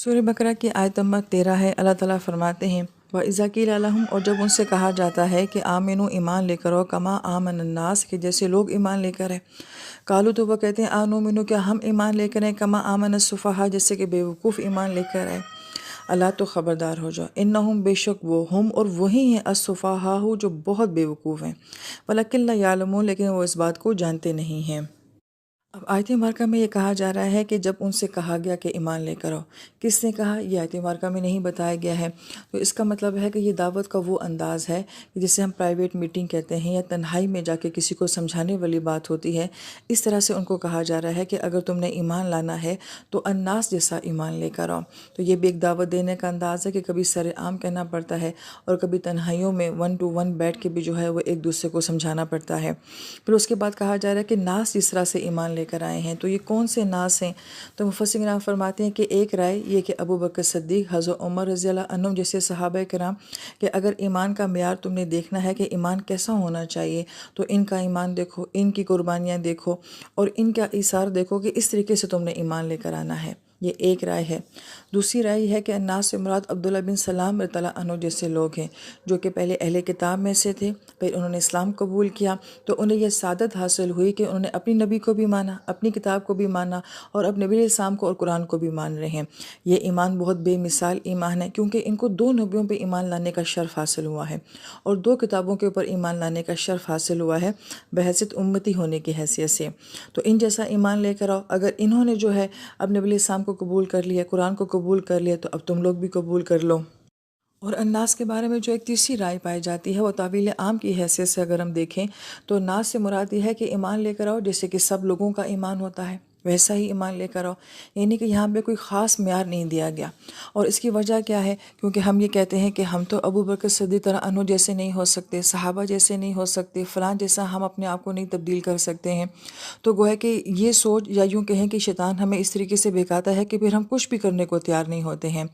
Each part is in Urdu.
سورہ بقرہ کی آیت نمبر 13 ہے۔ اللہ تعالیٰ فرماتے ہیں وَإِذَا قِيلَ لَهُمْ، اور جب ان سے کہا جاتا ہے کہ آمنو ایمان لے کر آؤ کما آمن الناس، کہ جیسے لوگ ایمان لے کر ہیں۔ قالو، تو وہ کہتے ہیں آنؤمنو، کیا ہم ایمان لے کر ہیں کما آمن السفہاء، جیسے کہ بے وقوف ایمان لے کر آئے۔ اللہ، تو خبردار ہو جاؤ، انہم، بے شک وہ، ہم اور وہی ہیں، السفہاء، جو بہت بے وقوف ہیں، ولکن لا یعلمون، لیکن وہ اس بات کو جانتے نہیں ہیں۔ اب آیت مبارکہ میں یہ کہا جا رہا ہے کہ جب ان سے کہا گیا کہ ایمان لے کر آؤ، کس نے کہا یہ آیت مبارکہ میں نہیں بتایا گیا ہے، تو اس کا مطلب ہے کہ یہ دعوت کا وہ انداز ہے جسے ہم پرائیویٹ میٹنگ کہتے ہیں، یا تنہائی میں جا کے کسی کو سمجھانے والی بات ہوتی ہے۔ اس طرح سے ان کو کہا جا رہا ہے کہ اگر تم نے ایمان لانا ہے تو الناس جیسا ایمان لے کر آؤ۔ تو یہ بھی ایک دعوت دینے کا انداز ہے کہ کبھی سر عام کہنا پڑتا ہے، اور کبھی تنہائیوں میں 1 to 1 بیٹھ کے بھی جو ہے وہ ایک دوسرے کو سمجھانا پڑتا ہے۔ پھر اس کے بعد کہا جا رہا ہے کہ ناس جس طرح سے ایمان لے کر آئے ہیں، تو یہ کون سے ناس ہیں؟ تو مفسرین کرام فرماتے ہیں کہ ایک رائے یہ کہ ابو بکر صدیق، حضرت عمر رضی اللہ عنہ جیسے صحابہ کرام، کہ اگر ایمان کا معیار تم نے دیکھنا ہے کہ ایمان کیسا ہونا چاہیے، تو ان کا ایمان دیکھو، ان کی قربانیاں دیکھو، اور ان کا ایثار دیکھو کہ اس طریقے سے تم نے ایمان لے کر آنا ہے۔ یہ ایک رائے ہے۔ دوسری رائے ہے کہ الناس سے مراد عبداللہ بن سلام رضی اللہ عنہ جیسے لوگ ہیں، جو کہ پہلے اہل کتاب میں سے تھے، پھر انہوں نے اسلام قبول کیا، تو انہیں یہ سعادت حاصل ہوئی کہ انہوں نے اپنی نبی کو بھی مانا، اپنی کتاب کو بھی مانا، اور اب نبی علیہ السلام کو اور قرآن کو بھی مان رہے ہیں۔ یہ ایمان بہت بے مثال ایمان ہے، کیونکہ ان کو 2 نبیوں پہ ایمان لانے کا شرف حاصل ہوا ہے، اور 2 کتابوں کے اوپر ایمان لانے کا شرف حاصل ہوا ہے بحیثیت امتی ہونے کی حیثیت سے۔ تو ان جیسا ایمان لے کر آؤ۔ اگر انہوں نے جو ہے اب نبی علیہ السلام کو قبول کر لیا، قرآن کو قبول کر لیا، تو اب تم لوگ بھی قبول کر لو۔ اور الناس کے بارے میں جو ایک تیسری رائے پائی جاتی ہے، وہ تعویل عام کی حیثیت سے اگر ہم دیکھیں تو ناس سے مراد یہ ہے کہ ایمان لے کر آؤ جیسے کہ سب لوگوں کا ایمان ہوتا ہے، ویسا ہی ایمان لے کر آؤ، یعنی کہ یہاں پہ کوئی خاص معیار نہیں دیا گیا۔ اور اس کی وجہ کیا ہے؟ کیونکہ ہم یہ کہتے ہیں کہ ہم تو ابو بکر صدیق طرح عنہ جیسے نہیں ہو سکتے، صحابہ جیسے نہیں ہو سکتے، فلاں جیسا ہم اپنے آپ کو نہیں تبدیل کر سکتے ہیں۔ تو گویا کہ یہ سوچ، یا یوں کہیں کہ شیطان ہمیں اس طریقے سے بہکاتا ہے کہ پھر ہم کچھ بھی کرنے کو تیار نہیں ہوتے ہیں۔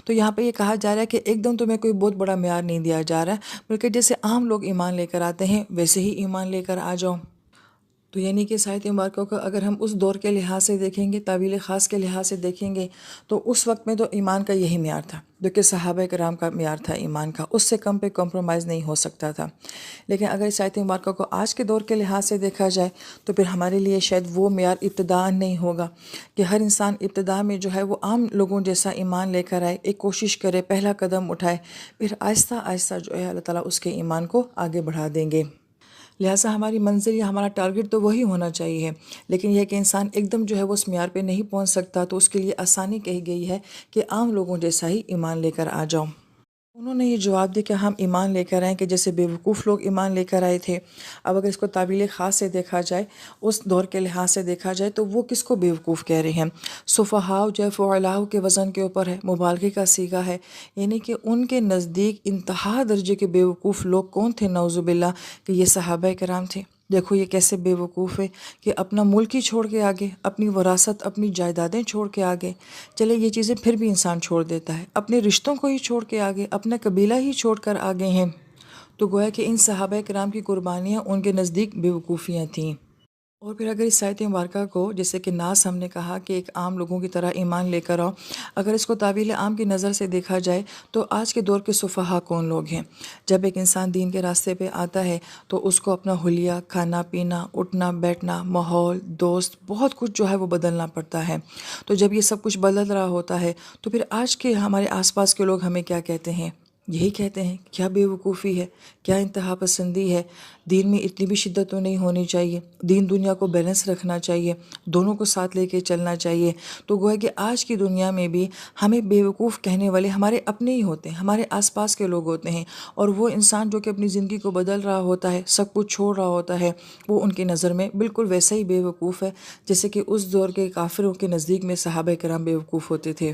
تو یہاں پہ یہ کہا جا رہا ہے کہ ایک دم تمہیں کوئی بہت بڑا معیار نہیں دیا جا رہا ہے، بلکہ جیسے عام لوگ ایمان لے کر آتے ہیں ویسے ہی ایمان لے کر آ جاؤ۔ تو یعنی کہ اس آیت مبارکہ کو اگر ہم اس دور کے لحاظ سے دیکھیں گے، تعویل خاص کے لحاظ سے دیکھیں گے، تو اس وقت میں تو ایمان کا یہی معیار تھا جو کہ صحابہ کرام کا معیار تھا ایمان کا، اس سے کم پہ کمپرومائز نہیں ہو سکتا تھا۔ لیکن اگر اس آیت مبارکہ کو آج کے دور کے لحاظ سے دیکھا جائے تو پھر ہمارے لیے شاید وہ معیار ابتداءً نہیں ہوگا کہ ہر انسان ابتدا میں جو ہے وہ عام لوگوں جیسا ایمان لے کر آئے، ایک کوشش کرے، پہلا قدم اٹھائے، پھر آہستہ آہستہ جو ہے اللہ تعالیٰ اس کے ایمان کو آگے بڑھا دیں گے۔ لہٰذا ہماری منزل یا ہمارا ٹارگٹ تو وہی ہونا چاہیے، لیکن یہ کہ انسان ایک دم جو ہے وہ اس معیار پہ نہیں پہنچ سکتا، تو اس کے لیے آسانی کہی گئی ہے کہ عام لوگوں جیسا ہی ایمان لے کر آ جاؤ۔ انہوں نے یہ جواب دیا کہ ہم ایمان لے کر آئیں کہ جیسے بے وقوف لوگ ایمان لے کر آئے تھے۔ اب اگر اس کو تعویل خاص سے دیکھا جائے، اس دور کے لحاظ سے دیکھا جائے، تو وہ کس کو بے وقوف کہہ رہے ہیں؟ صفہاء جو ہے فعلاء کے وزن کے اوپر ہے، مبالغے کا صیغہ ہے، یعنی کہ ان کے نزدیک انتہا درجے کے بے وقوف لوگ کون تھے؟ نعوذ باللہ، کہ یہ صحابہ کرام تھے۔ دیکھو یہ کیسے بے وقوف ہے کہ اپنا ملک ہی چھوڑ کے آگے، اپنی وراثت، اپنی جائیدادیں چھوڑ کے آگے، چلے یہ چیزیں پھر بھی انسان چھوڑ دیتا ہے، اپنے رشتوں کو ہی چھوڑ کے آگے، اپنا قبیلہ ہی چھوڑ کر آگے ہیں۔ تو گویا کہ ان صحابہ کرام کی قربانیاں ان کے نزدیک بے وقوفیاں تھیں۔ اور پھر اگر اس آیت مبارکہ کو، جیسے کہ ناس ہم نے کہا کہ ایک عام لوگوں کی طرح ایمان لے کر آؤ، اگر اس کو تعویل عام کی نظر سے دیکھا جائے تو آج کے دور کے صفہاء کون لوگ ہیں؟ جب ایک انسان دین کے راستے پہ آتا ہے تو اس کو اپنا حلیہ، کھانا پینا، اٹھنا بیٹھنا، ماحول، دوست، بہت کچھ جو ہے وہ بدلنا پڑتا ہے۔ تو جب یہ سب کچھ بدل رہا ہوتا ہے تو پھر آج کے ہمارے آس پاس کے لوگ ہمیں کیا کہتے ہیں؟ یہی کہتے ہیں کیا بے وقوفی ہے، کیا انتہا پسندی ہے، دین میں اتنی بھی شدت تو نہیں ہونی چاہیے، دین دنیا کو بیلنس رکھنا چاہیے، دونوں کو ساتھ لے کے چلنا چاہیے۔ تو گویا کہ آج کی دنیا میں بھی ہمیں بے وقوف کہنے والے ہمارے اپنے ہی ہوتے ہیں، ہمارے آس پاس کے لوگ ہوتے ہیں، اور وہ انسان جو کہ اپنی زندگی کو بدل رہا ہوتا ہے، سب کچھ چھوڑ رہا ہوتا ہے، وہ ان کی نظر میں بالکل ویسا ہی بے وقوف ہے جیسے کہ اس دور کے کافروں کے نزدیک میں صحابہ کرام بے وقوف ہوتے تھے۔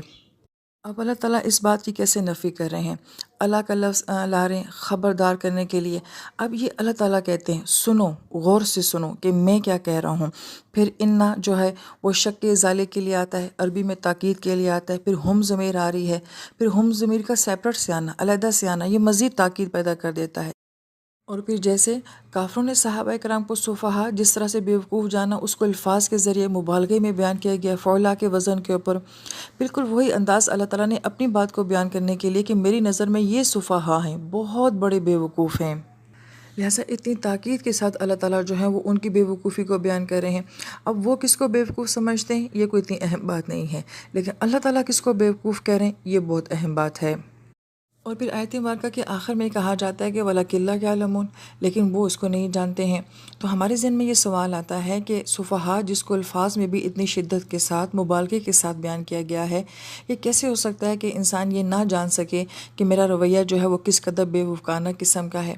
اب اللہ تعالیٰ اس بات کی کیسے نفی کر رہے ہیں؟ اللہ کا لفظ لا رہے ہیں خبردار کرنے کے لیے۔ اب یہ اللہ تعالیٰ کہتے ہیں سنو، غور سے سنو کہ میں کیا کہہ رہا ہوں۔ پھر انا جو ہے وہ شک کے ازالے کے لیے آتا ہے، عربی میں تاکید کے لیے آتا ہے، پھر ہم ضمیر آ رہی ہے، پھر ہم ضمیر کا سیپریٹ سے آنا، علیحدہ سے آنا، یہ مزید تاکید پیدا کر دیتا ہے۔ اور پھر جیسے کافروں نے صحابہ کرام کو صفحاء جس طرح سے بیوقوف جانا، اس کو الفاظ کے ذریعے مبالغے میں بیان کیا گیا، فعلا کے وزن کے اوپر، بالکل وہی انداز اللہ تعالیٰ نے اپنی بات کو بیان کرنے کے لیے کہ میری نظر میں یہ صفحاء ہیں، بہت بڑے بیوقوف ہیں۔ لہٰذا اتنی تاکید کے ساتھ اللہ تعالیٰ جو ہے وہ ان کی بیوقوفی کو بیان کر رہے ہیں۔ اب وہ کس کو بیوقوف سمجھتے ہیں یہ کوئی اتنی اہم بات نہیں ہے، لیکن اللہ تعالیٰ کس کو بیوقوف کہہ رہے ہیں یہ بہت اہم بات ہے۔ اور پھر آیت مبارکہ کے آخر میں کہا جاتا ہے کہ وَلَکِن لَا يَعْلَمُونَ، لیکن وہ اس کو نہیں جانتے ہیں۔ تو ہمارے ذہن میں یہ سوال آتا ہے کہ صفحاء جس کو الفاظ میں بھی اتنی شدت کے ساتھ مبالغے کے ساتھ بیان کیا گیا ہے، یہ کیسے ہو سکتا ہے کہ انسان یہ نہ جان سکے کہ میرا رویہ جو ہے وہ کس قدر بے وقوفانہ قسم کا ہے۔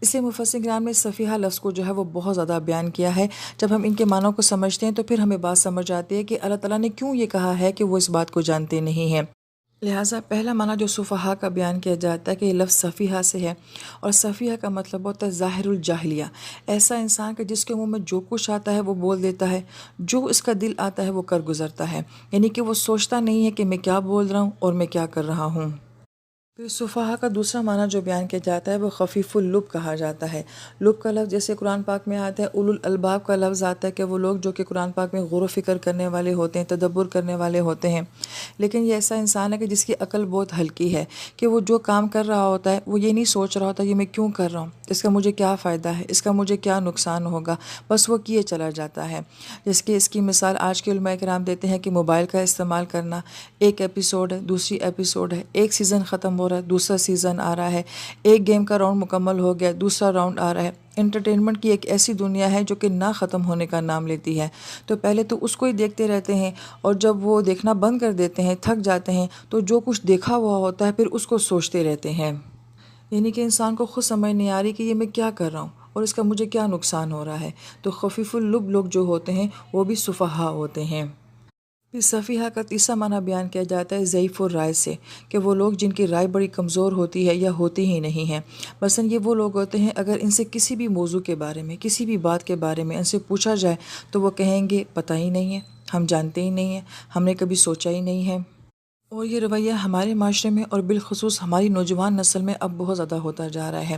اس لیے مفسرین کرام نے صفیحہ لفظ کو جو ہے وہ بہت زیادہ بیان کیا ہے۔ جب ہم ان کے معنوں کو سمجھتے ہیں تو پھر ہمیں بات سمجھ آتی ہے کہ اللہ تعالیٰ نے کیوں یہ کہا ہے کہ وہ اس بات کو جانتے نہیں ہیں۔ لہٰذا پہلا معنی جو صفحاء کا بیان کیا جاتا ہے کہ یہ لفظ صفیحہ سے ہے، اور صفیحہ کا مطلب ہوتا ہے ظاہر الجاہلیہ، ایسا انسان کہ جس کے منہ میں جو کچھ آتا ہے وہ بول دیتا ہے، جو اس کا دل آتا ہے وہ کر گزرتا ہے، یعنی کہ وہ سوچتا نہیں ہے کہ میں کیا بول رہا ہوں اور میں کیا کر رہا ہوں۔ پھر صفحاء کا دوسرا معنی جو بیان کیا جاتا ہے وہ خفیف اللب کہا جاتا ہے۔ لب کا لفظ جیسے قرآن پاک میں آتا ہے، اولو الالباب کا لفظ آتا ہے کہ وہ لوگ جو کہ قرآن پاک میں غور و فکر کرنے والے ہوتے ہیں، تدبر کرنے والے ہوتے ہیں۔ لیکن یہ ایسا انسان ہے کہ جس کی عقل بہت ہلکی ہے، کہ وہ جو کام کر رہا ہوتا ہے وہ یہ نہیں سوچ رہا ہوتا یہ میں کیوں کر رہا ہوں، اس کا مجھے کیا فائدہ ہے، اس کا مجھے کیا نقصان ہوگا، بس وہ کیے چلا جاتا ہے۔ جس کی اس کی مثال آج کے علماء کرام دیتے ہیں کہ موبائل کا استعمال کرنا، ایک ایپیسوڈ ہے، دوسری ایپیسوڈ ہے، ایک سیزن ختم ہو رہا ہے، دوسرا سیزن آ رہا ہے، ایک گیم کا راؤنڈ مکمل ہو گیا، دوسرا راؤنڈ آ رہا ہے۔ انٹرٹینمنٹ کی ایک ایسی دنیا ہے جو کہ نہ ختم ہونے کا نام لیتی ہے، تو پہلے تو اس کو ہی دیکھتے رہتے ہیں، اور جب وہ دیکھنا بند کر دیتے ہیں، تھک جاتے ہیں، تو جو کچھ دیکھا ہوا ہوتا ہے پھر اس کو سوچتے رہتے ہیں۔ یعنی کہ انسان کو خود سمجھ نہیں آ رہی کہ یہ میں کیا کر رہا ہوں اور اس کا مجھے کیا نقصان ہو رہا ہے۔ تو خفیف اللب لوگ جو ہوتے ہیں وہ بھی صفحاء ہوتے ہیں۔ پھر صفیحہ کا تیسرا معنی بیان کیا جاتا ہے ضعیف الرائے سے، کہ وہ لوگ جن کی رائے بڑی کمزور ہوتی ہے یا ہوتی ہی نہیں ہے۔ مثلاً یہ وہ لوگ ہوتے ہیں اگر ان سے کسی بھی موضوع کے بارے میں، کسی بھی بات کے بارے میں ان سے پوچھا جائے تو وہ کہیں گے پتہ ہی نہیں ہے، ہم جانتے ہی نہیں ہیں، ہم نے کبھی سوچا ہی نہیں ہے۔ اور یہ رویہ ہمارے معاشرے میں اور بالخصوص ہماری نوجوان نسل میں اب بہت زیادہ ہوتا جا رہا ہے۔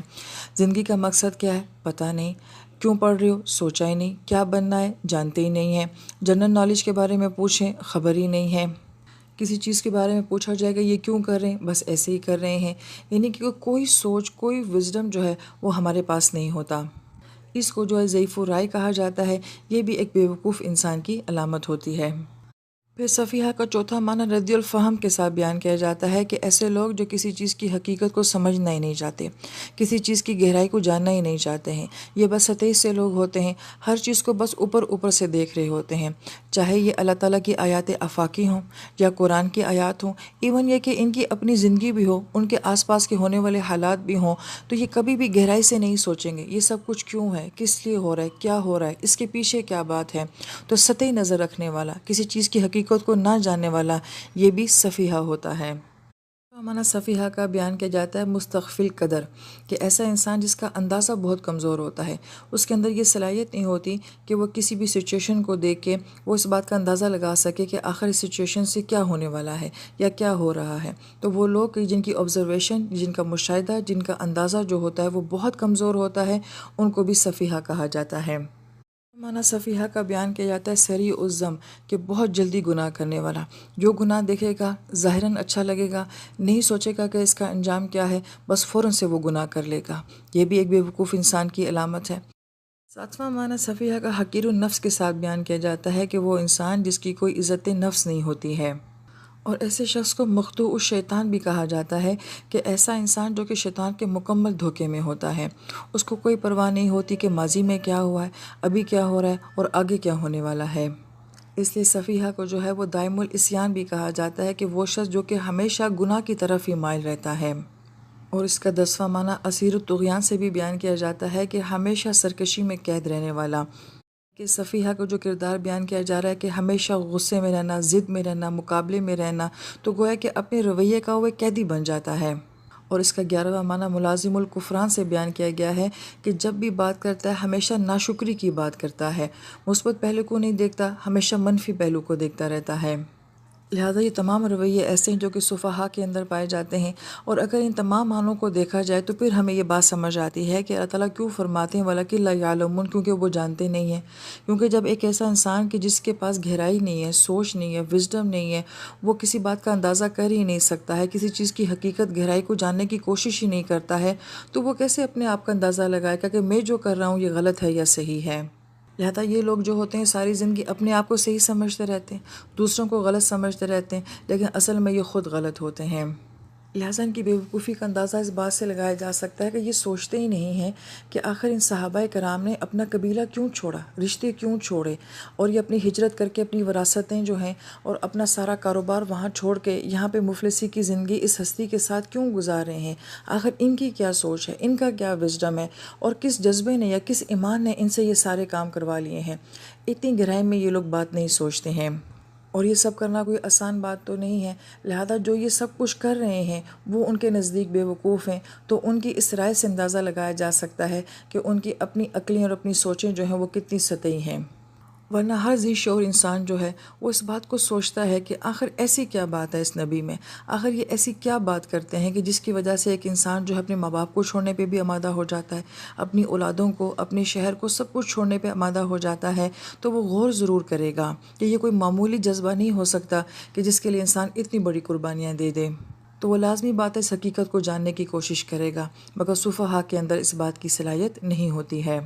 زندگی کا مقصد کیا ہے پتہ نہیں، کیوں پڑھ رہے ہو سوچا ہی نہیں، کیا بننا ہے جانتے ہی نہیں ہیں، جنرل نالج کے بارے میں پوچھیں خبر ہی نہیں ہے، کسی چیز کے بارے میں پوچھا جائے گا یہ کیوں کر رہے ہیں، بس ایسے ہی کر رہے ہیں۔ یعنی کہ کوئی سوچ، کوئی وزڈم جو ہے وہ ہمارے پاس نہیں ہوتا۔ اس کو جو ہے ضعیف الرائے کہا جاتا ہے، یہ بھی ایک بیوقوف انسان کی علامت ہوتی ہے۔ پھر صفیحہ کا چوتھا معنی ردی الفہم کے ساتھ بیان کیا جاتا ہے کہ ایسے لوگ جو کسی چیز کی حقیقت کو سمجھنا ہی نہیں چاہتے، کسی چیز کی گہرائی کو جاننا ہی نہیں چاہتے ہیں، یہ بس سطحی سے لوگ ہوتے ہیں، ہر چیز کو بس اوپر اوپر سے دیکھ رہے ہوتے ہیں، چاہے یہ اللہ تعالیٰ کی آیات آفاقی ہوں یا قرآن کی آیات ہوں، ایون یہ کہ ان کی اپنی زندگی بھی ہو، ان کے آس پاس کے ہونے والے حالات بھی ہوں، تو یہ کبھی بھی گہرائی سے نہیں سوچیں گے یہ سب کچھ کیوں ہے، کس لیے ہو رہا ہے، کیا ہو رہا ہے، اس کے پیچھے کیا بات ہے۔ تو سطحی نظر رکھنے والا، کسی چیز کی حقیقت کو نہ جاننے والا، یہ بھی صفیحہ ہوتا ہے۔ معنی صفیحہ کا بیان کیا جاتا ہے مستغفل قدر، کہ ایسا انسان جس کا اندازہ بہت کمزور ہوتا ہے، اس کے اندر یہ صلاحیت نہیں ہوتی کہ وہ کسی بھی سچویشن کو دیکھ کے وہ اس بات کا اندازہ لگا سکے کہ آخر اس سچویشن سے کیا ہونے والا ہے یا کیا ہو رہا ہے۔ تو وہ لوگ جن کی آبزرویشن، جن کا مشاہدہ، جن کا اندازہ جو ہوتا ہے وہ بہت کمزور ہوتا ہے، ان کو بھی صفیحہ کہا جاتا ہے۔ معنی صفیحہ کا بیان کیا جاتا ہے سریع الذم، کہ بہت جلدی گناہ کرنے والا، جو گناہ دیکھے گا ظاہراً اچھا لگے گا، نہیں سوچے گا کہ اس کا انجام کیا ہے، بس فوراً سے وہ گناہ کر لے گا، یہ بھی ایک بیوقوف انسان کی علامت ہے۔ ساتواں معنی صفیحہ کا حقیر النفس کے ساتھ بیان کیا جاتا ہے کہ وہ انسان جس کی کوئی عزت نفس نہیں ہوتی ہے، اور ایسے شخص کو مخدوع الشیطان بھی کہا جاتا ہے، کہ ایسا انسان جو کہ شیطان کے مکمل دھوکے میں ہوتا ہے، اس کو کوئی پرواہ نہیں ہوتی کہ ماضی میں کیا ہوا ہے، ابھی کیا ہو رہا ہے اور آگے کیا ہونے والا ہے۔ اس لیے صفیحہ کو جو ہے وہ دائم العصیان بھی کہا جاتا ہے، کہ وہ شخص جو کہ ہمیشہ گناہ کی طرف ہی مائل رہتا ہے۔ اور اس کا 10واں معنی اسیر الطغیان سے بھی بیان کیا جاتا ہے، کہ ہمیشہ سرکشی میں قید رہنے والا، کہ صفیحہ کو جو کردار بیان کیا جا رہا ہے کہ ہمیشہ غصے میں رہنا، ضد میں رہنا، مقابلے میں رہنا، تو گویا کہ اپنے رویے کا وہ قیدی بن جاتا ہے۔ اور اس کا 11واں معنی ملازم الکفران سے بیان کیا گیا ہے، کہ جب بھی بات کرتا ہے ہمیشہ ناشکری کی بات کرتا ہے، مثبت پہلو کو نہیں دیکھتا، ہمیشہ منفی پہلو کو دیکھتا رہتا ہے۔ لہٰذا یہ تمام رویے ایسے ہیں جو کہ صفحاء کے اندر پائے جاتے ہیں، اور اگر ان تمام معنوں کو دیکھا جائے تو پھر ہمیں یہ بات سمجھ آتی ہے کہ اللہ تعالیٰ کیوں فرماتے ہیں وَلَٰكِن لَا يَعْلَمُونَ، کیونکہ وہ جانتے نہیں ہیں۔ کیونکہ جب ایک ایسا انسان کہ جس کے پاس گہرائی نہیں ہے، سوچ نہیں ہے، وزڈم نہیں ہے، وہ کسی بات کا اندازہ کر ہی نہیں سکتا ہے، کسی چیز کی حقیقت گہرائی کو جاننے کی کوشش ہی نہیں کرتا ہے، تو وہ کیسے اپنے آپ کا اندازہ لگائے گا کہ میں جو کر رہا ہوں یہ غلط ہے یا صحیح ہے؟ لہذا یہ لوگ جو ہوتے ہیں ساری زندگی اپنے آپ کو صحیح سمجھتے رہتے ہیں، دوسروں کو غلط سمجھتے رہتے ہیں، لیکن اصل میں یہ خود غلط ہوتے ہیں۔ لہٰذا ان کی بیوقوفی کا اندازہ اس بات سے لگایا جا سکتا ہے کہ یہ سوچتے ہی نہیں ہیں کہ آخر ان صحابہ کرام نے اپنا قبیلہ کیوں چھوڑا، رشتے کیوں چھوڑے، اور یہ اپنی ہجرت کر کے اپنی وراثتیں جو ہیں اور اپنا سارا کاروبار وہاں چھوڑ کے یہاں پہ مفلسی کی زندگی اس ہستی کے ساتھ کیوں گزار رہے ہیں؟ آخر ان کی کیا سوچ ہے، ان کا کیا وزڈم ہے، اور کس جذبے نے یا کس ایمان نے ان سے یہ سارے کام کروا لیے ہیں؟ اتنی گہرائی میں یہ لوگ بات نہیں سوچتے ہیں، اور یہ سب کرنا کوئی آسان بات تو نہیں ہے۔ لہذا جو یہ سب کچھ کر رہے ہیں وہ ان کے نزدیک بے وقوف ہیں، تو ان کی اس رائے سے اندازہ لگایا جا سکتا ہے کہ ان کی اپنی عقلیں اور اپنی سوچیں جو ہیں وہ کتنی سطحی ہیں۔ ورنہ ہر ذی شعور انسان جو ہے وہ اس بات کو سوچتا ہے کہ آخر ایسی کیا بات ہے اس نبی میں، آخر یہ ایسی کیا بات کرتے ہیں کہ جس کی وجہ سے ایک انسان جو ہے اپنے ماں باپ کو چھوڑنے پہ بھی آمادہ ہو جاتا ہے، اپنی اولادوں کو، اپنے شہر کو، سب کچھ چھوڑنے پہ آمادہ ہو جاتا ہے۔ تو وہ غور ضرور کرے گا کہ یہ کوئی معمولی جذبہ نہیں ہو سکتا کہ جس کے لیے انسان اتنی بڑی قربانیاں دے دے۔ تو وہ لازمی بات ہے اس حقیقت کو جاننے کی کوشش کرے گا، مگر صفحاء کے اندر اس بات کی صلاحیت نہیں ہوتی ہے۔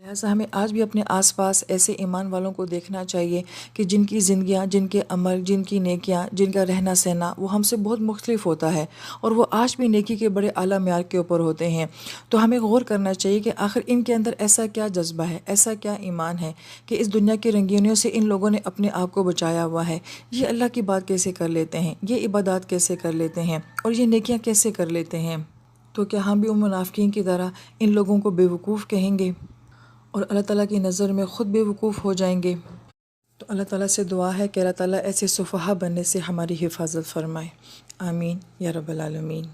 لہٰذا ہمیں آج بھی اپنے آس پاس ایسے ایمان والوں کو دیکھنا چاہیے کہ جن کی زندگیاں، جن کے عمل، جن کی نیکیاں، جن کا رہنا سہنا وہ ہم سے بہت مختلف ہوتا ہے، اور وہ آج بھی نیکی کے بڑے اعلیٰ معیار کے اوپر ہوتے ہیں۔ تو ہمیں غور کرنا چاہیے کہ آخر ان کے اندر ایسا کیا جذبہ ہے، ایسا کیا ایمان ہے کہ اس دنیا کی رنگینیوں سے ان لوگوں نے اپنے آپ کو بچایا ہوا ہے۔ یہ اللہ کی بات کیسے کر لیتے ہیں، یہ عبادات کیسے کر لیتے ہیں، اور یہ نیکیاں کیسے کر لیتے ہیں؟ تو کیا ہم بھی ان منافقین کی طرح ان لوگوں کو بیوقوف کہیں گے اور اللہ تعالیٰ کی نظر میں خود بے وقوف ہو جائیں گے؟ تو اللہ تعالیٰ سے دعا ہے کہ اللہ تعالیٰ ایسے صفحاء بننے سے ہماری حفاظت فرمائے۔ آمین یا رب العالمین۔